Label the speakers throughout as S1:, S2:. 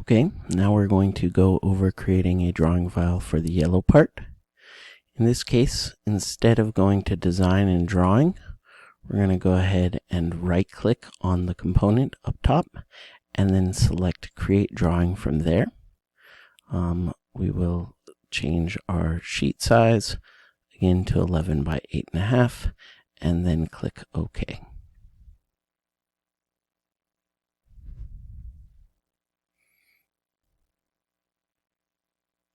S1: Okay, now we're going to go over creating a drawing file for the yellow part. In this case, instead of going to Design and Drawing, we're going to go ahead and right-click on the component up top and then select Create Drawing from there. We will change our sheet size again to 11 by 8.5 and then click OK.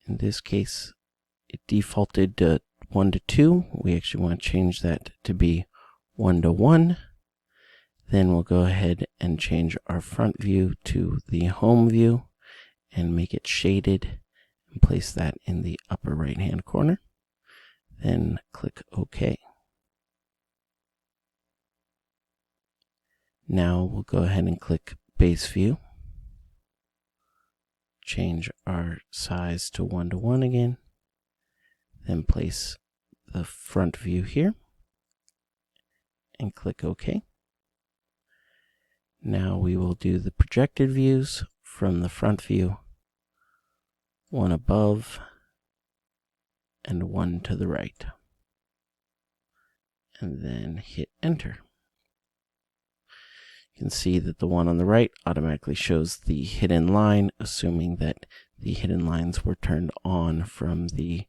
S1: In this case, it defaulted to 1 to 2. We actually want to change that to be 1 to 1. Then we'll go ahead and change our front view to the home view and make it shaded and place that in the upper right hand corner. Then click OK. Now we'll go ahead and click Base View. Change our size to 1 to 1 again. Then place the front view here and click OK. Now we will do the projected views from the front view, one above and one to the right. And then hit enter. You can see that the one on the right automatically shows the hidden line, assuming that the hidden lines were turned on from the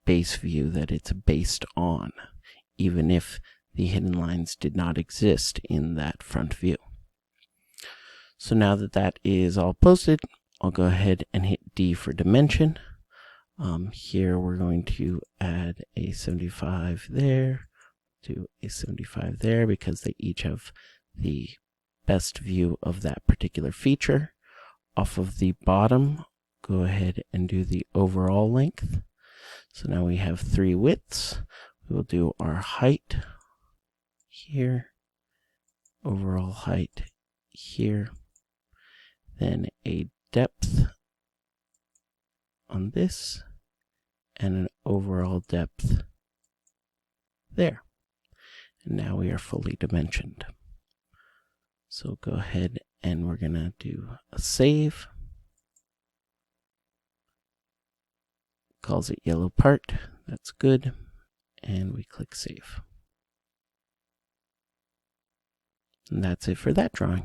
S1: base view that it's based on, even if the hidden lines did not exist in that front view. So now that that is all posted, I'll go ahead and hit D for dimension. Here we're going to add a 75 there, to a 75 there, because they each have the best view of that particular feature. Off of the bottom, go ahead and do the overall length. So now we have 3 widths. We will do our height here, overall height here, then a depth on this, and an overall depth there. And now we are fully dimensioned. So go ahead and we're going to do a save. Calls it yellow part. That's good. And we click save. And that's it for that drawing.